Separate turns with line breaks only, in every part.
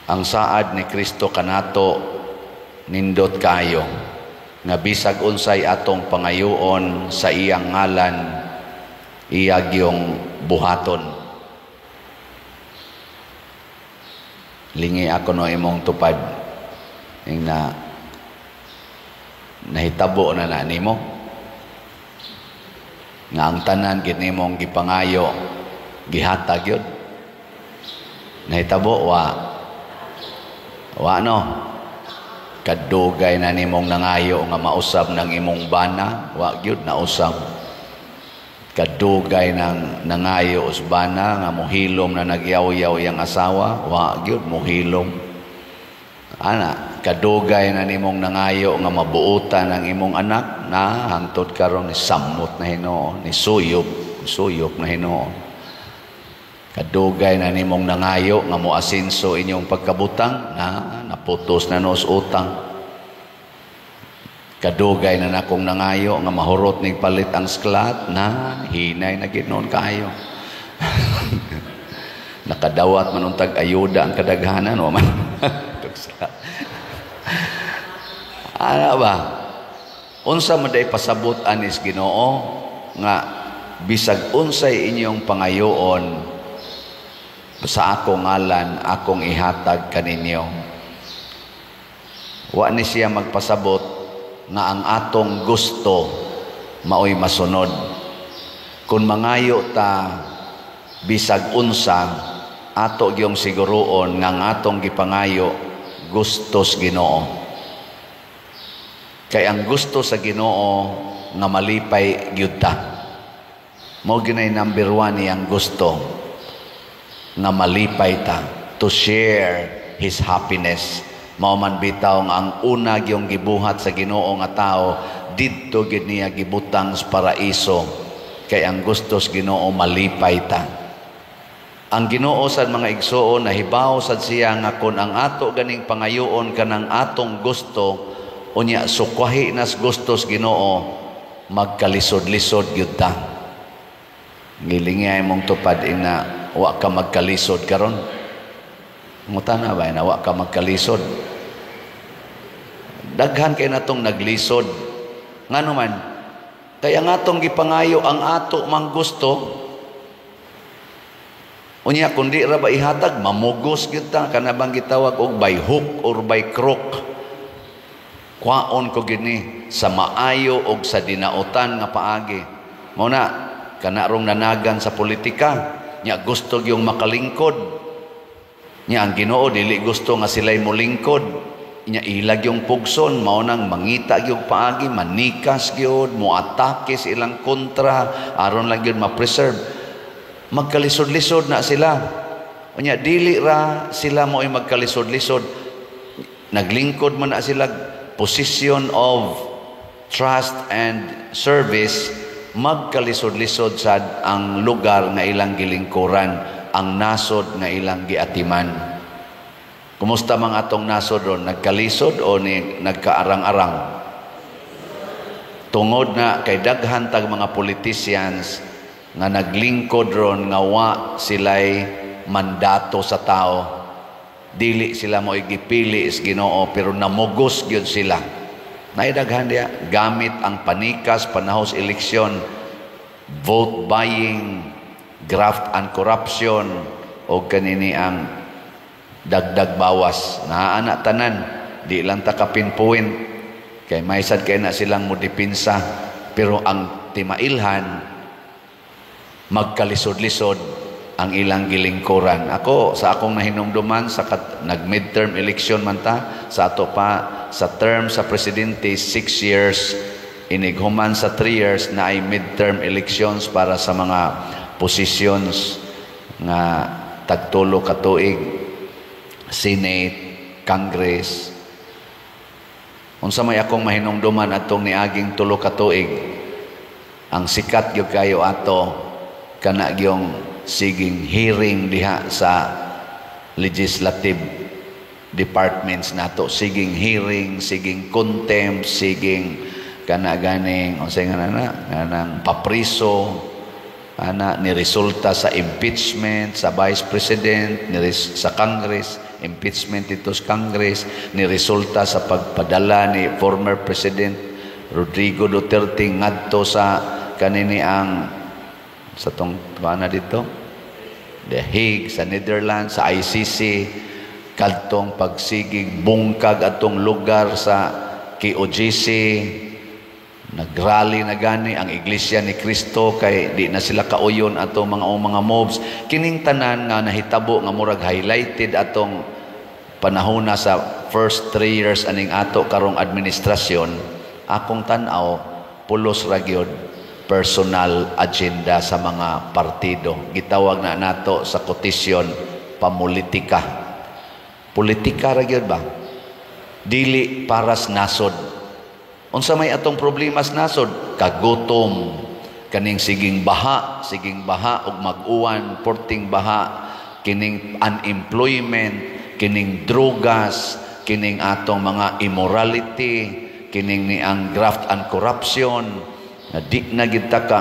ang saad ni Kristo kanato nindot kayo nga bisag unsay atong pangayoon sa iyang ngalan iyag yung buhaton. Lingi ako no imong tupad ing nahitabo na nimo nga ang tanan gid nimong gipangayo gihatag yun. Nahitabo wa no kadugay na nimong nangayo nga mausab ng imong bana, wa gyud nausab. Kadugay ng nangayo usbana nga mohilom na nagyaw-yaw yang asawa, wa gyud mohilom. Ana, kadugay na nimong nangayo nga mabuutan ang imong anak na hangtod karon ni samot na Hinoo, ni suyop na Hinoo. Kadugay na nimong nangayo nga moasinso inyong pagkabutang na naputos na nos utang. Kadugay na nakong nangayo nga mahurot ning palit ang sklat na hinay na ginoon kayo. Nakadawat man untag ayuda ang kadaghanan o man. Ano ba? Unsa man day pasabot anis Ginoo nga bisag unsay inyong pangayoon sa akong ngalan akong ihatag kaninyo. Wa ni siya magpasabot nga ang atong gusto maoy masunod. Kung mangayo ta bisag unsa ato gyung siguroon nga ang atong gipangayo gustos Ginoo. Kay ang gusto sa Ginoo nga malipay gyud ta. Mao ginay number 1 niyang gusto nga malipay ta, to share His happiness. Mao man bitaw nga ang una gyung gibuhat sa Ginoo nga tao didto gid niya gibutang sa paraiso. Kay ang gusto sa Ginoo malipay ta. Ang Ginoo sad mga igsoon nahibaw sad siya nga kun ang ato ganing pangayoon kanang atong gusto unya sukwahi nas gusto sa Ginoo magkalisod-lisod gyud ta. Ngilingay mong tupad ina wa ka magkalisod karon. Mutana ba na wa ka magkalisod? Daghan kay natong naglisod. Ngano man kay ang atong gipangayo ang ato mang gusto unya kundi ra ba ihatag mamugos gyud ta kana bang gitawag og by hook or by crook. Kwaon ko gini sa maayo og sa dinautan nga paagi. Mao na kana rong nanagan sa politika nya gusto gyung makalingkod. Nya ang Ginoo dili gusto nga sila'y molingkod. Nya ilag yung pugson mao nang mangita gyud paagi, manikas gyud, moatake sa ilang kontra aron lang gyud ma-preserve. Magkalisod-lisod na sila. Nya dili ra sila mo'y magkalisod-lisod. Naglingkod man na sila position of trust and service, magkalisod-lisod sad ang lugar nga ilang gilingkuran, ang nasod nga ilang giatiman. Kumusta mga atong nasod ron? Nagkalisod o nagkaarang-arang? Tungod na kay daghan tag mga politicians nga naglingkod ron nga wa sila'y mandato sa tao. Dili sila mo igipili is Ginoo pero namugos gyud sila. Naidaghan dia gamit ang panikas panahos eleksyon, vote buying, graft and corruption o kanini ang dagdag bawas. Naana tanan di lang ta kapinpuin kay may sad kay na silang modipinsa pero ang timailhan magkalisod-lisod ang ilang gilingkuran. Ako sa akong nahinumduman sa nag-midterm election man ta sa ato pa sa term sa presidente 6 years inighuman sa 3 years na ay midterm elections para sa mga positions nga tagtulo ka tuig, Senate, Congress. Unsa may akong mahinumduman atong niaging tulo ka tuig ang sikat gyud kayo ato kana gyung siging hearing diha sa legislative departments nato, siging hearing, siging contempt, siging kana ganing unsay nga nang papriso ana ni resulta sa impeachment sa vice president ni sa Congress impeachment ito sa Congress, ni resulta sa pagpadala ni former President Rodrigo Duterte ngadto sa kanini ang sa tong na dito The Hague sa Netherlands, sa ICC, kadtong pagsigig bungkag atong lugar sa KOGC, nagrally na gani ang Iglesia ni Cristo kay di na sila kauyon atong mga mobs. Kining tanan nga nahitabo nga murag highlighted atong panahona sa first 3 years aning ato karong administrasyon, akong tan-aw pulos ra gyud personal agenda sa mga partido. Gitawag na nato sa kotisyon pamulitika. Politika ra gyud ba? Dili para sa nasod. Unsa may atong problema sa nasod? Kagutom, kaning siging baha ug mag-uwan, porting baha, kining unemployment, kining drogas, kining atong mga immorality, kining ni ang graft and corruption, na di na gid ta ka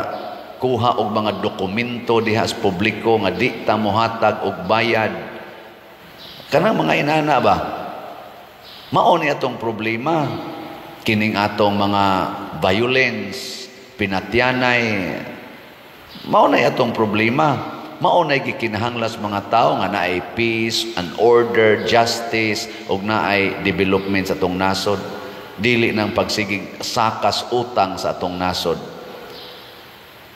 kuha og mga dokumento diha sa publiko nga di ta mohatag og bayad. Kanang mga inana ba? Mao ni atong problema. Kining atong mga violence, pinatyanay, mao na atong problema. Mao na gikinahanglas mga tao nga naay peace and order, justice, ug naay development sa atong nasod. Dili ng pagsigig sakas utang sa atong nasod.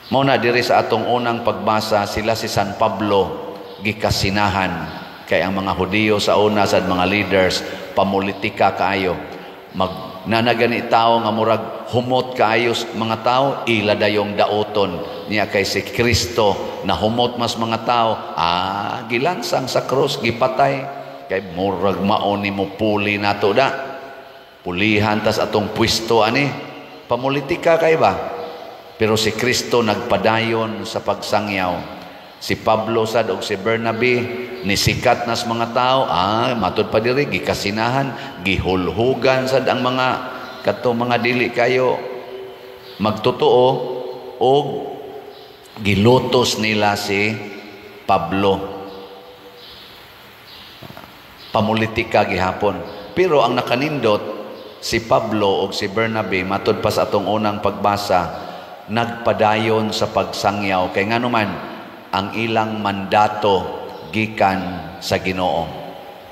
Mao na diri sa atong unang pagbasa, sila si San Pablo gikasinahan kay ang mga Hudiyo sa una sad mga leaders pamulitika kaayo. Nanagani tao nga murag humot kaayo mga tao, ila dayong daoton niya kay si Kristo na humot mas mga tao, gilansang sa krus, gipatay kay murag mao ni mo puli nato da. Pulihan tas atong pwesto ani, pamulitika kay ba? Pero si Kristo nagpadayon sa pagsangyaw. Si Pablo sad og si Bernabe nisikat nas mga tao, matud pa diri gikasinahan, gihulhugan sad ang mga katong mga dili kayo magtotoo og gilutos nila si Pablo. Pamulitika gihapon. Pero ang nakanindot si Pablo o si Bernabe, matud pa sa atong unang pagbasa, nagpadayon sa pagsangyaw. Kay nga naman, ang ilang mandato gikan sa Ginoo.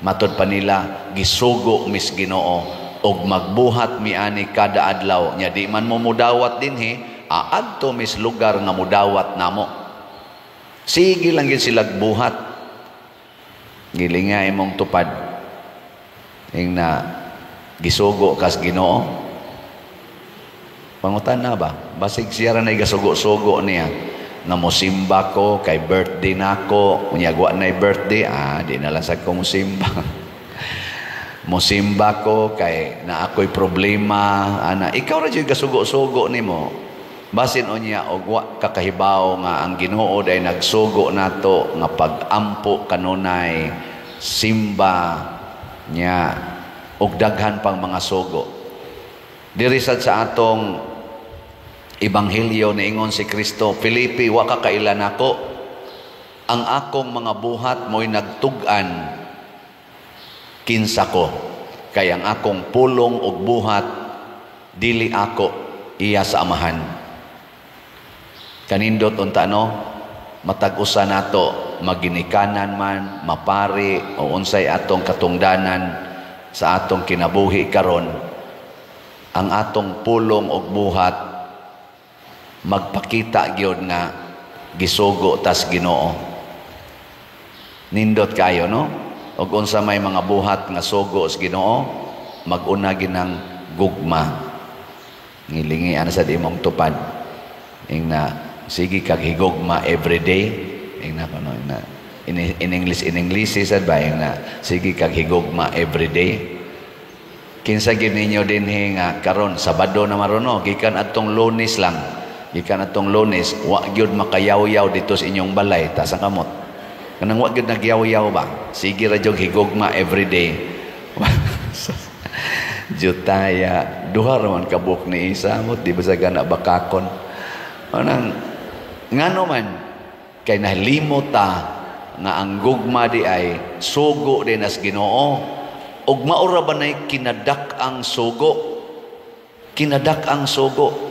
Matud pa nila, gisugo mis Ginoo, og magbuhat miani kada adlaw. Nya di man mo mudawat dinhi, aadto mis lugar nga mudawat namo. Sige lang yun sila buhat. Gilinga imong tupad. Ing na gisugo kas Ginoo. Pangutan na ba? Basig siya ra na igasugo-sugo niya. Na mosimba ko, kay birthday na ako. Unyagwa na birthday, di na lang sa ko mosimba. Mosimba ko, kay na ako'y problema. Ikaw ra dyan gasugo-sugo ni mo. Basin o niya, ogwa kakahibaw nga ang Ginoo day nagsugo nato nga pag-ampo kanunay, simba niya, og daghan pang mga sugo. Diri sad sa atong Ebanghelyo niingon si Kristo, Filipi, wa ka kailan ako. Ang akong mga buhat mo'y nagtug-an kinsa ko. Kay ang akong pulong ug buhat dili ako, iya sa amahan. Kanindot unta no, matag-usa nato maginikanan man, mapari o unsay atong katungdanan sa atong kinabuhi karon. Ang atong pulong ug buhat magpakita gyud nga gisugo tas Ginoo. Nindot kayo no, ug unsa may mga buhat nga sugo sa Ginoo, mag-una ginang gugma. Ngilingi ana sa imong tupad. Ing na sige kag higugma everyday. Ing na kuno na in English sad ba ing na sige kag higugma everyday. Kinsa gid ninyo dinhi nga karon Sabado na marono, gikan adtong Lunes lang. Gikan atong Lunes, wa gyud makayaw-yaw dito sa inyong balay ta sa kamot. Kanang wa gyud nagyaw-yaw ba? Sige ra jog higugma everyday. Jutaya, duha ra man kabuk ni isa mo di ba sa gana bakakon. Anang ngano man kay nalimot ta nga ang gugma di ay sugo din as Ginoo, ug maura ba nay kinadak ang sugo? Kinadak ang sugo.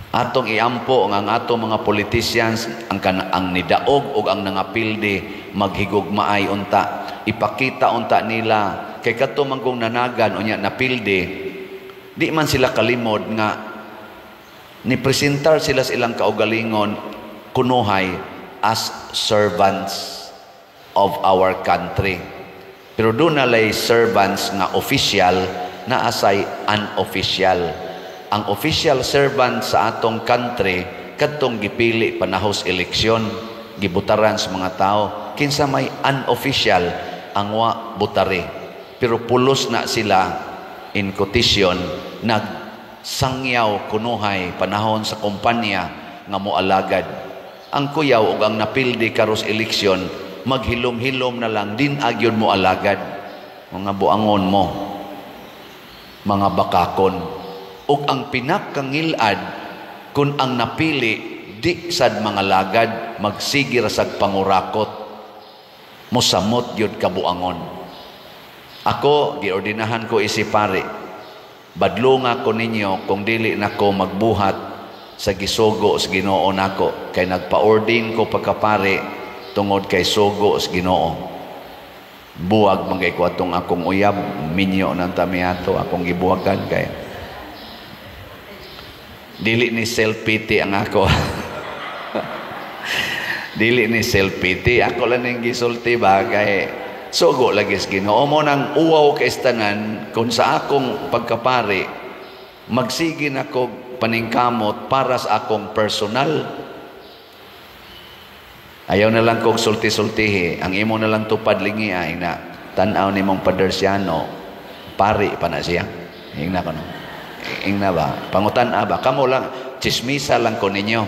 Atong iampo ang atong mga politicians ang nidaog ug ang nangapildi maghigugmaay unta, ipakita unta nila kay kadto manggong nanagan unya napildi, di man sila kalimod nga ni presentar sila sa ilang kaugalingon kunuhay as servants of our country. Pero doon nalay servants nga official na asay unofficial. Ang official servant sa atong country kadtong gipili panahos eleksyon, gibutaran sa mga tao. Kinsa may unofficial ang wa butari. Pero pulos na sila in quotation nagsangyaw kunuhay panahon sa kumpanya nga moalagad. Ang kuyaw ug ang napildi karos eleksyon maghilom-hilom na lang din agyon mo alagad, mga buangon mo, mga bakakon. Ug ang pinakangilad kung ang napili di sad mga lagad magsigir sa pangurakot, mosamot yun kabuangon. Ako giordinahan ko isipari, badlunga ko ninyo kung dili nako magbuhat sa gisugo sa Ginoo nako, kay nagpa-ordin ko pagkapari tungod kay sugo sa Ginoo. Buwag mangay ko atong akong uyab, minyo ng tamiato akong gibuwagan kay dili ni self-pity ang ako. Dili ni self-pity, ako lang ning gisulti ba kay sugo lagi sa Ginoo. Mo nang uwaw kay tanan kung sa akong pagkapari magsige nako paningkamot para sa akong personal. Ayaw na lang kong sulti-sultihi. Ang imo na lang tupad lingi ay na tanaw ni mong Padersiano, pari pa na siya. Hingna ko no. Hingna ba? Pangutan ba? Kamo lang, chismisa lang ko ninyo.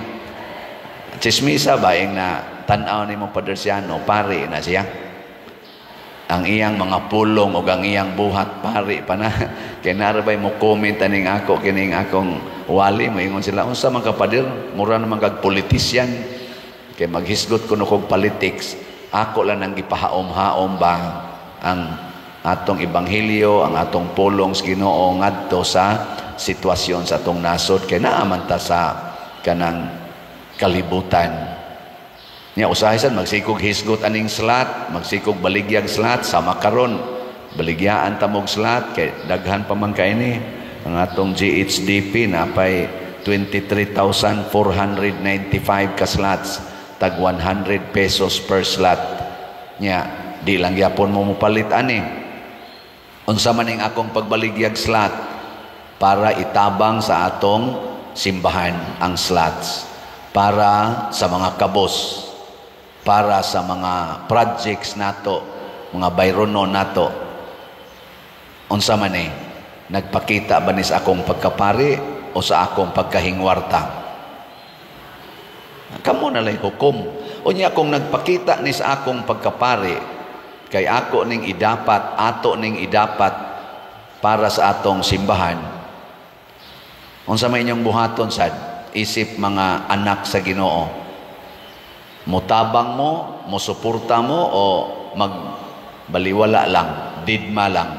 Chismisa ba yung na tanaw ni mong Padersiano, pari na siya. Ang iyang mga pulong o ang iyang buhat, pari pa na. Kaya narabay mo comment aning ako, kining akong wali, maingon sila, unsa man ka pader, mura naman kag politisyan. Kaya maghisgot ko kog politics, ako lang nang gipahaom-haom ba ang atong ebanghelyo, ang atong pulong sa Ginoo ngadto sa sitwasyon sa atong nasod, kay naaman ta sa kanang kalibutan. Nya usahisan magsikog hisgot aning slat, magsikog baligyag slat sama karon. Baligyaan tamog slat kay daghan pa man kay ni ang atong GHDP na pay 23,495 ka slots, tag 100 pesos per slot. Nya di lang gyapon mo mupalit ani. Unsa man ning akong pagbaligyag slot para itabang sa atong simbahan ang slots, para sa mga kabos, para sa mga projects nato, mga bayrono nato. Unsa man ni nagpakita ba ni sa akong pagkapari o sa akong pagkahingwarta? Kamo na lay hukom. Unya kung nagpakita ni sa akong pagkapari, kay ako ning idapat, ato ning idapat para sa atong simbahan. Unsa may inyong buhaton sad isip mga anak sa Ginoo? Mutabang mo, musuporta mo o magbaliwala lang, didma lang?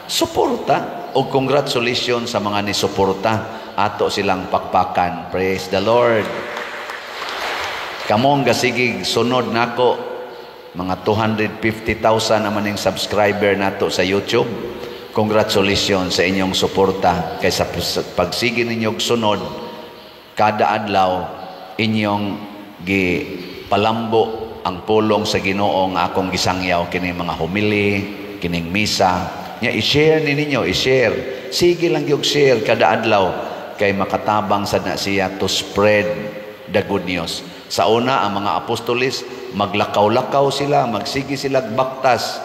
Suporta o congratulations sa mga nisuporta, ato silang pakpakan. Praise the Lord. Kamong gasigig sunod nako, mga 250,000 naman yung subscriber nato sa YouTube. Congratulations sa inyong suporta. Kaysa pagsige ninyong sunod, kada adlaw inyong gipalambo ang pulong sa Ginoo nga akong gisangyaw, kining mga humili, kining misa. Nya i-share ninyo, i-share. Sige lang yung share kada adlaw kay makatabang sad na siya to spread the good news. Sa una, ang mga apostolis, maglakaw-lakaw sila, magsigi sila baktas.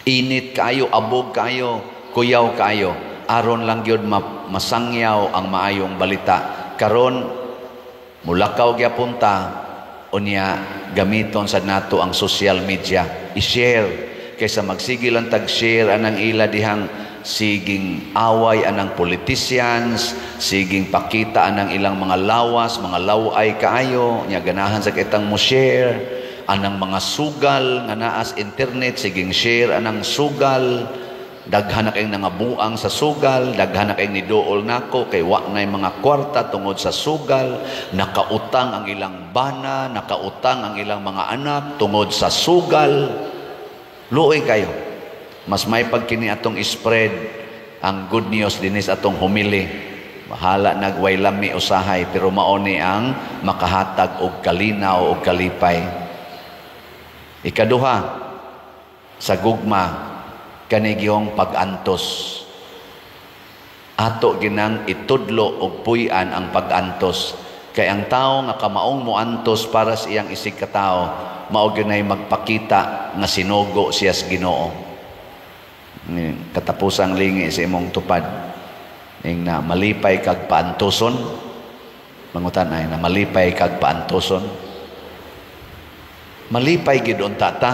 Init kayo, abog kayo, kuyaw kayo. Aron lang yun masangyaw ang maayong balita. Karon, mulakaw gyapunta, unya gamiton sa nato ang social media. I-share. Kaysa magsige lang tag-share anang ila dihang siging away anang politicians, siging pakita anang ilang mga lawas, mga laway kaayo, nya ganahan sa kitang mo share, anang mga sugal nga naas internet, siging share anang sugal, daghan na kayong nangabuang sa sugal, daghan na kayong nidool nako, kay wa na'y mga kwarta tungod sa sugal, nakautang ang ilang bana, nakautang ang ilang mga anak tungod sa sugal. Luoy kayo. Mas may pagkini atong spread ang good news dinis atong humili. Bahala nagway lami usahay, pero maoni ang makahatag og kalinaw og kalipay. Ikaduha, sa gugma, kanigiyong pag-antos. Ato ginang itudlo og puy-an ang pag-antos. Kay ang tao nga kamaong mo antos para sa iyang isig ka tao, mao ginay magpakita nga sinugo siya sa Ginoo. Katapusang lingi sa imong tupad. Ing na malipay kag paantoson. Mangutan ay na malipay kag paantoson. Malipay gid unta ta.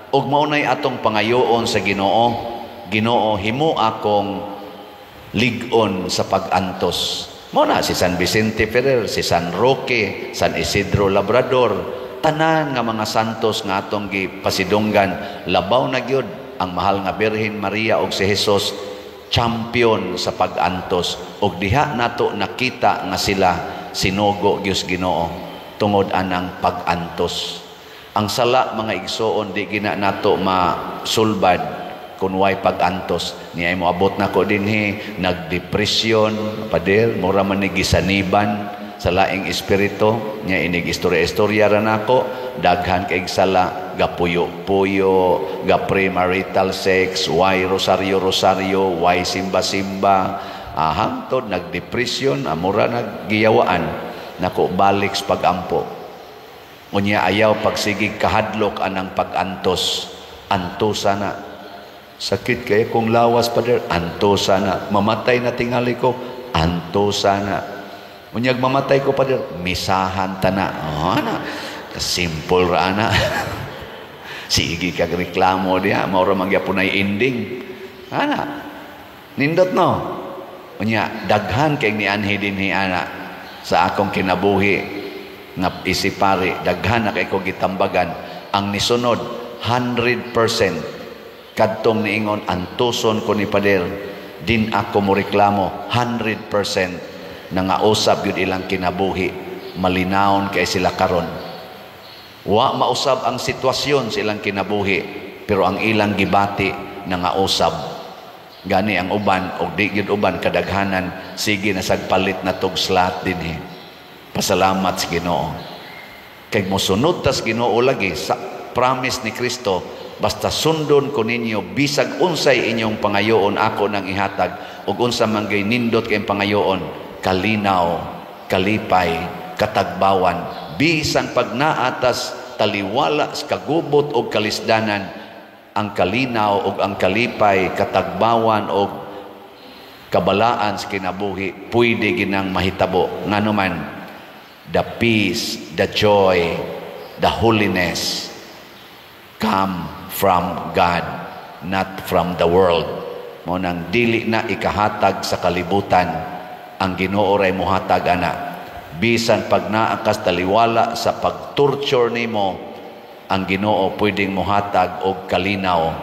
Og maunay atong pangayoon sa Ginoo, Ginoo himo akong lig-on sa pag-antos. Mao na si San Vicente Ferrer, si San Roque, San Isidro Labrador, tanan nga mga santos nga atong gipasidunggan, labaw na gyud ang mahal nga Birhen Maria og si Hesus, champion sa pag-antos. Og diha nato nakita nga sila sinugo gyud Ginoo tungod anang pag-antos. Ang sala mga igsoon di gina nato masulbad kun way pag-antos. Niya mo abot nako dinhi nagdepresyon, pader mura man ni gisaniban sa laing espiritu, niya inig istorya-istorya ra nako, daghan kay sala, gapuyo-puyo, ga premarital sex, way rosaryo-rosaryo, way simba-simba, hangtod nagdepresyon, amura naggiyawaan nako balik sa pag-ampo. Unya ayaw pagsigig kahadlok anang pag-antos, antosa na. Sakit kaya kung lawas pader, antosa na. Mamatay na tingali ko, antosa na. Unyag mamatay ko pader, misahan ta na. Na simple ra na. Sige kag reklamo diha, maura magyapon ay ending. Ana. Nindot no. Unya daghan kay nianhi dinhi ana sa akong kinabuhi nga isipari, daghan na kay ko gitambagan ang nisunod 100% kadtong niingon antuson ko ni pader, din ako mo reklamo 100% na nga usab yun ilang kinabuhi, malinawon kay sila karon. Wa mausab ang sitwasyon sa ilang kinabuhi, pero ang ilang gibati na nga usab. Gani ang uban og di gyud uban kadaghanan sige na sagpalit na tog slat dinhi. Pasalamat sa Ginoo. Kay mosunod tas Ginoo lagi sa promise ni Kristo, basta sundon ko ninyo bisag unsay inyong pangayoon ako nang ihatag, ug unsa man gay nindot kay pangayoon, kalinaw, kalipay, katagbawan, bisan pag naatas taliwala sa kagubot og kalisdanan, ang kalinaw ug ang kalipay, katagbawan og kabalaan sa kinabuhi pwede ginang mahitabo. Ngano man, the peace, the joy, the holiness come from God, not from the world. Mo nang dili na ikahatag sa kalibutan, ang Ginoo ray mohatag ana. Bisan pag naakas taliwala sa pag-torture nimo, ang Ginoo pwedeng mohatag og kalinaw,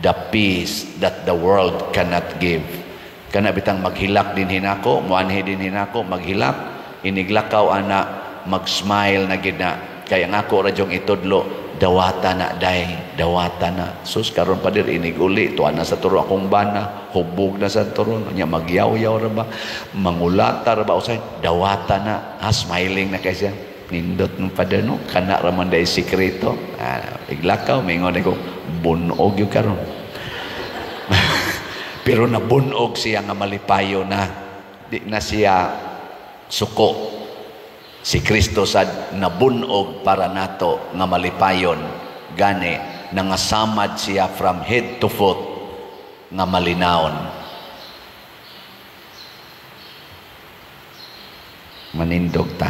the peace that the world cannot give. Kana bitang maghilak din hinako, muanhi din hinako, maghilak, iniglakaw ana, mag-smile na gid na. Kaya nga ako radyong itudlo, dawata na day, dawata na. Sus karon pa dir iniguli, tuan na sa turo akong bana, hubog na sa turo, nya magyaw-yaw ra ba, mangulata ra ba usay, dawata na. Smiling na kay siya. Nindot ng padano, kana ra man day sikreto. Iglakaw, mingon ko, bunog yung karon. Pero nabunog siya nga malipayo na. Di na siya suko. Si Kristo sad nabunog para nato nga malipayon, gani nangasamad siya from head to foot nga malinawon. Manindog ta.